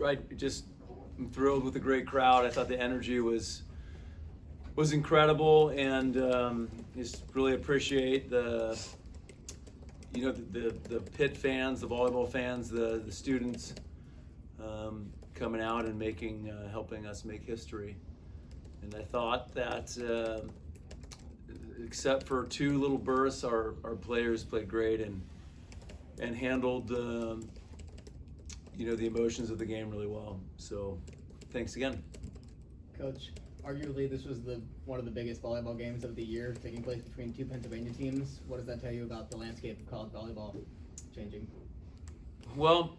I'm thrilled with the great crowd. I thought the energy was incredible, and just really appreciate the Pitt fans, the volleyball fans, the students coming out and helping us make history. And I thought that except for two little bursts, our players played great and handled the emotions of the game really well. So thanks again. Coach, arguably this was one of the biggest volleyball games of the year, taking place between two Pennsylvania teams. What does that tell you about the landscape of college volleyball changing? Well,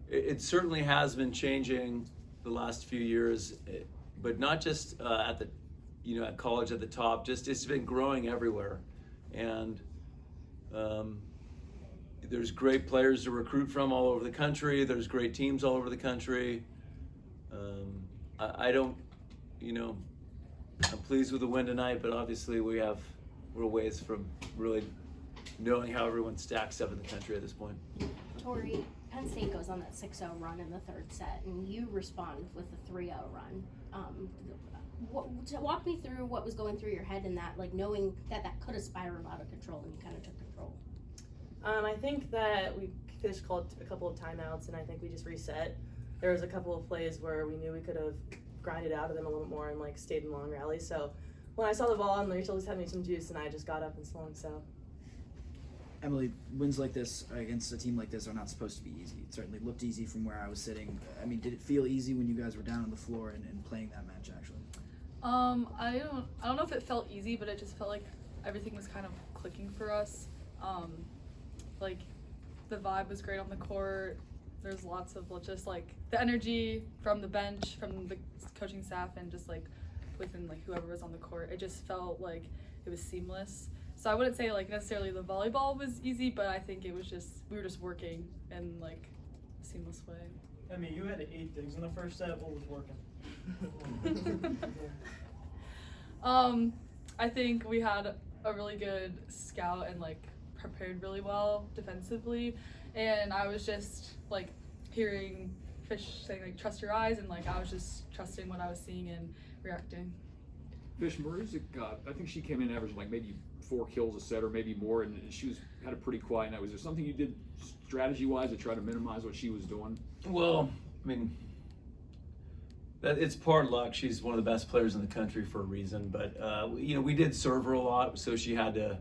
it certainly has been changing the last few years, but not just at college at the top. Just it's been growing everywhere, and there's great players to recruit from all over the country. There's great teams all over the country. I'm pleased with the win tonight, but obviously we're a ways from really knowing how everyone stacks up in the country at this point. Torrey, Penn State goes on that 6-0 run in the third set, and you respond with a 3-0 run. Walk me through what was going through your head in that, like knowing that could have spiraled out of control and you kind of took control. I think that we finished called a couple of timeouts, and I think we just reset. There was a couple of plays where we knew we could have grinded out of them a little bit more and stayed in long rallies. So when I saw the ball and Rachel was having some juice, and I just got up and swung. So. Emily, wins like this against a team like this are not supposed to be easy. It certainly looked easy from where I was sitting. I mean, did it feel easy when you guys were down on the floor and playing that match, actually? I don't know if it felt easy, but it just felt like everything was kind of clicking for us. The vibe was great on the court. There's lots of just the energy from the bench, from the coaching staff, and just within whoever was on the court. It just felt like it was seamless. So I wouldn't say necessarily the volleyball was easy, but I think it was we were just working in a seamless way. I mean, you had 8 digs in the first set. What was working? I think we had a really good scout and prepared really well defensively, and I was just hearing Fish saying trust your eyes, and I was just trusting what I was seeing and reacting. Fish, Mariusz, I think she came in averaging maybe 4 kills a set or maybe more, and she had a pretty quiet night. Was there something you did strategy-wise to try to minimize what she was doing? Well, I mean, it's part luck. She's one of the best players in the country for a reason, but we did serve her a lot, so she had to,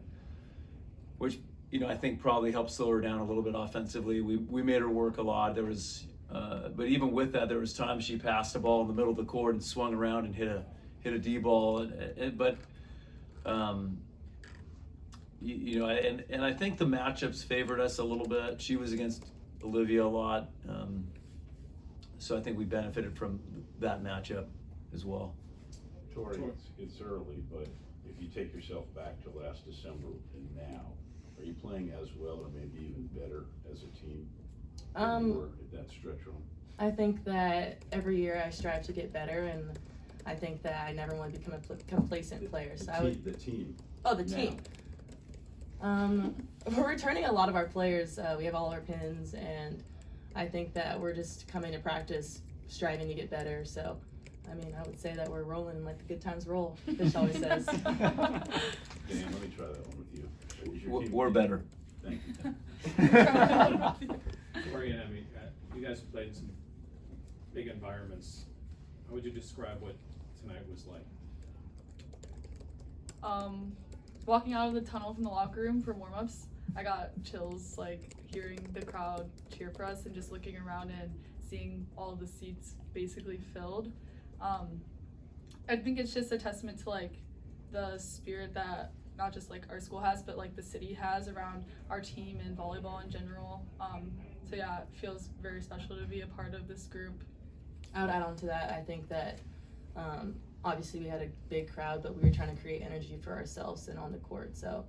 which I think probably helped slow her down a little bit offensively. We made her work a lot. There was, but even with that, there was times she passed the ball in the middle of the court and swung around and hit a D ball, and I think the matchups favored us a little bit. She was against Olivia a lot, so I think we benefited from that matchup as well. Torrey, it's early, but if you take yourself back to last December and now, are you playing as well or maybe even better as a team than you were at that stretch run? I think that every year I strive to get better, and I think that I never want to become a complacent player. So The team. Oh, the team. We're returning a lot of our players. We have all our pins, and I think that we're just coming to practice striving to get better. So, I mean, I would say that we're rolling like the good times roll, Fish always says. Dan, let me try that one with you. We're better. Thank you. Torrey and Emmy, you guys played in some big environments. How would you describe what tonight was like? Walking out of the tunnel from the locker room for warm-ups, I got chills hearing the crowd cheer for us and just looking around and seeing all of the seats basically filled. I think it's just a testament to the spirit that not just our school has, but the city has around our team and volleyball in general. So yeah, it feels very special to be a part of this group. I would add on to that. I think that obviously we had a big crowd, but we were trying to create energy for ourselves and on the court. So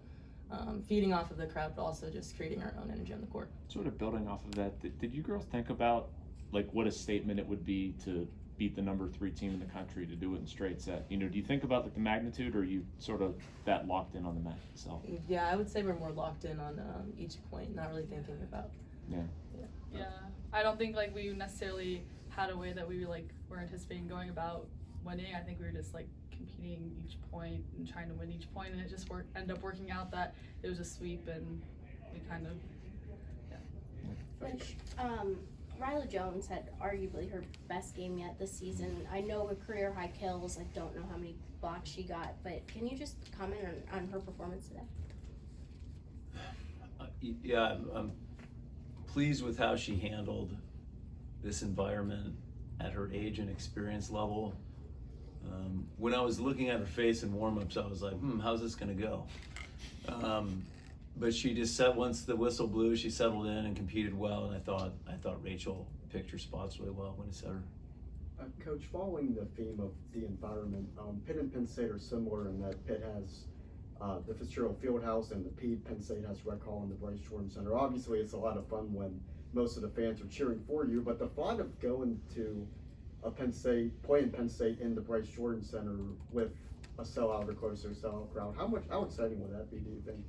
feeding off of the crowd, but also just creating our own energy on the court. Sort of building off of that, did you girls think about what a statement it would be to beat the number 3 team in the country, to do it in straight set? Do you think about the magnitude, or are you sort of that locked in on the match itself? Yeah, I would say we're more locked in on each point, not really thinking about Yeah, I don't think like we necessarily had a way that we like were anticipating going about winning. I think we were just like competing each point and trying to win each point, and it just ended up working out that it was a sweep, and we kind of Which, Ryla Jones had arguably her best game yet this season. I know a career high kills. I don't know how many blocks she got, but can you just comment on her performance today? Yeah, I'm pleased with how she handled this environment at her age and experience level. When I was looking at her face in warm-ups, I was like, how's this gonna go? But she just said once the whistle blew, she settled in and competed well, and I thought Rachel picked her spots really well when it set her. Coach, following the theme of the environment, Pitt and Penn State are similar in that Pitt has the Fitzgerald Fieldhouse and the Penn State has Rec Hall and the Bryce Jordan Center. Obviously, it's a lot of fun when most of the fans are cheering for you, but the thought of going to playing Penn State in the Bryce Jordan Center with a sellout or closer sellout crowd, how exciting would that be, do you think?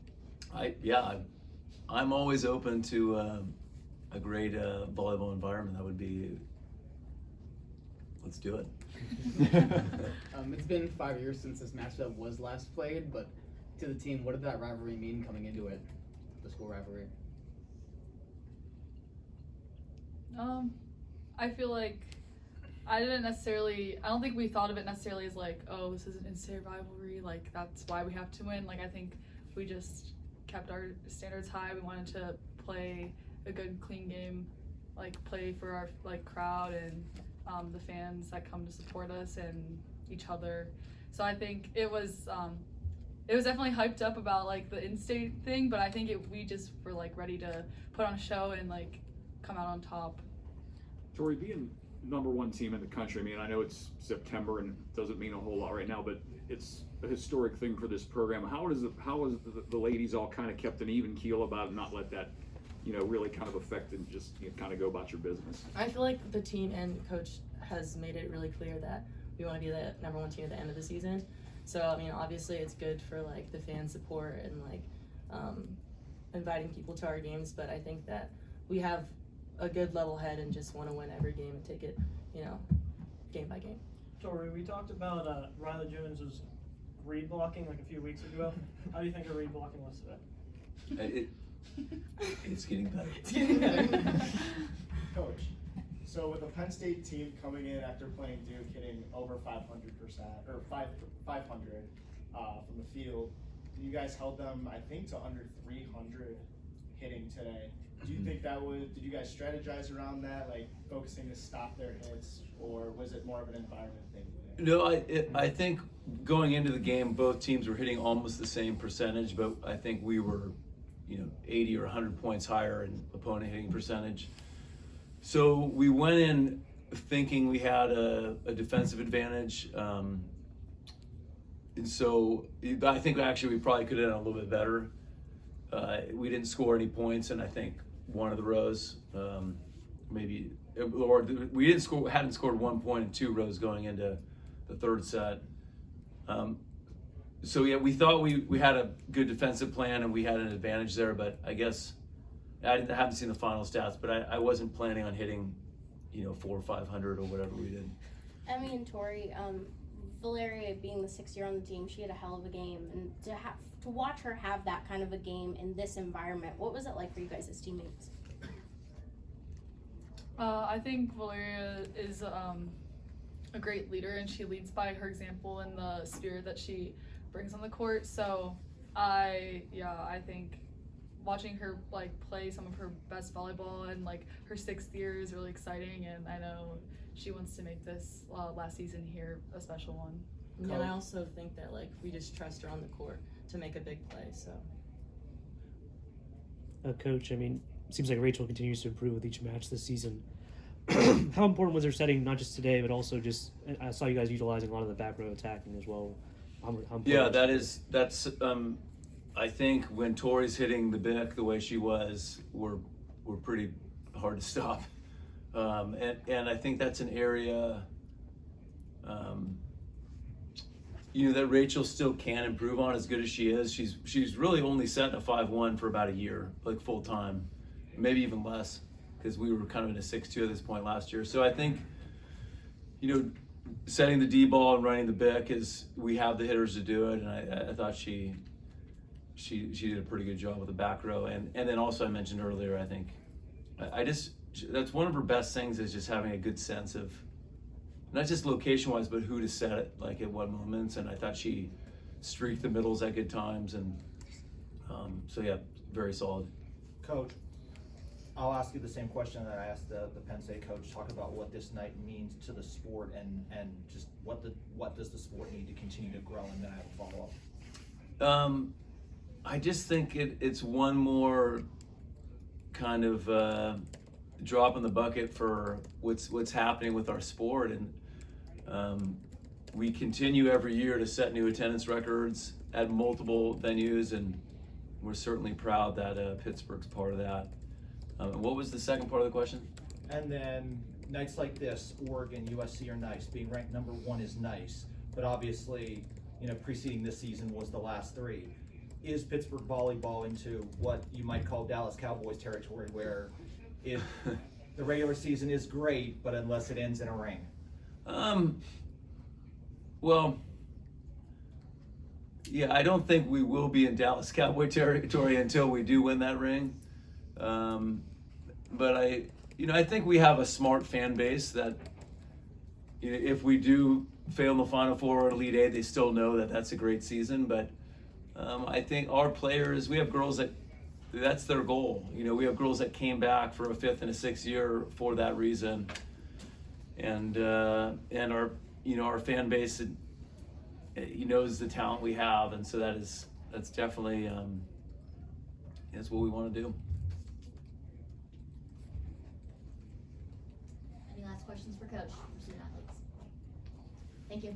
I'm always open to a great volleyball environment. That would be, let's do it. It's been 5 years since this matchup was last played, but to the team, what did that rivalry mean coming into it, the school rivalry? I feel like I don't think we thought of it necessarily as like, oh, this is an in-state rivalry, like that's why we have to win. Like I think we just kept our standards high. We wanted to play a good, clean game, like play for our like crowd and the fans that come to support us and each other. So I think it was definitely hyped up about like the in-state thing, but I think we just were like ready to put on a show and like come out on top. Torrey, being #1 team in the country, I mean, I know it's September and it doesn't mean a whole lot right now, but it's a historic thing for this program. How is the ladies all kind of kept an even keel about it and not let that, really kind of affect and just kind of go about your business? I feel like the team and coach has made it really clear that we want to be the #1 team at the end of the season. So, I mean, obviously it's good for like the fan support and like inviting people to our games, but I think that we have a good level head and just want to win every game and take it, game by game. Torrey, we talked about Ryla Jones's read blocking like a few weeks ago. How do you think her read blocking was today? It's getting better. It's getting better. Coach, so with the Penn State team coming in after playing Duke, hitting over 500% or 500 from the field, you guys held them, I think, to under 300 hitting today. Do you think did you guys strategize around that, like focusing to stop their hits, or was it more of an environment thing today? No, I think going into the game, both teams were hitting almost the same percentage, but I think we were, 80 or 100 points higher in opponent hitting percentage. So we went in thinking we had a defensive advantage. And so I think actually we probably could have done a little bit better. We didn't score any points, and I think one of the rows, we hadn't scored 1 point in 2 rows going into the third set. So yeah, we thought we had a good defensive plan and we had an advantage there, but I guess I haven't seen the final stats, but I wasn't planning on hitting, 400 or 500 or whatever we did. Emmy and Torrey, Valeria being the 6th year on the team, she had a hell of a game, and to watch her have that kind of a game in this environment, what was it like for you guys as teammates? I think Valeria is a great leader, and she leads by her example and the spirit that she brings on the court. So I think watching her like play some of her best volleyball and like her 6th year is really exciting, and I know she wants to make this last season here a special one. And I also think that like we just trust her on the court to make a big play. So, Coach, I mean, it seems like Rachel continues to improve with each match this season. How important was her setting, not just today, but also just I saw you guys utilizing a lot of the back row attacking as well. Yeah, that's I think when Torrey's hitting the bic the way she was, we're pretty hard to stop. And I think that's an area that Rachel still can improve on as good as she is. She's really only set a 5-1 for about a year, like full time. maybe even less, because we were kind of in a 6-2 at this point last year. So I think, setting the D ball and running the BIC we have the hitters to do it, and I thought she did a pretty good job with the back row, and then also I mentioned earlier, I think that's one of her best things is just having a good sense of not just location wise, but who to set it, like at what moments, and I thought she streaked the middles at good times, and so yeah, very solid. Coach, I'll ask you the same question that I asked the Penn State coach. Talk about what this night means to the sport, and just what does the sport need to continue to grow, and then I have a follow-up. I just think it's one more kind of drop in the bucket for what's happening with our sport, and we continue every year to set new attendance records at multiple venues, and we're certainly proud that Pittsburgh's part of that. What was the second part of the question? And then nights like this, Oregon, USC are nice. Being ranked number 1 is nice, but obviously, preceding this season was the last 3. Is Pittsburgh volleyball into what you might call Dallas Cowboys territory, where if the regular season is great, but unless it ends in a ring? Well, yeah, I don't think we will be in Dallas Cowboy territory until we do win that ring. But I think we have a smart fan base that, if we do fail in the Final Four or Elite Eight, they still know that that's a great season. But I think our players, we have girls that's their goal. We have girls that came back for a 5th and a 6th year for that reason, and our our fan base knows the talent we have, and so that's definitely that's what we want to do. Any last questions for Coach? Thank you.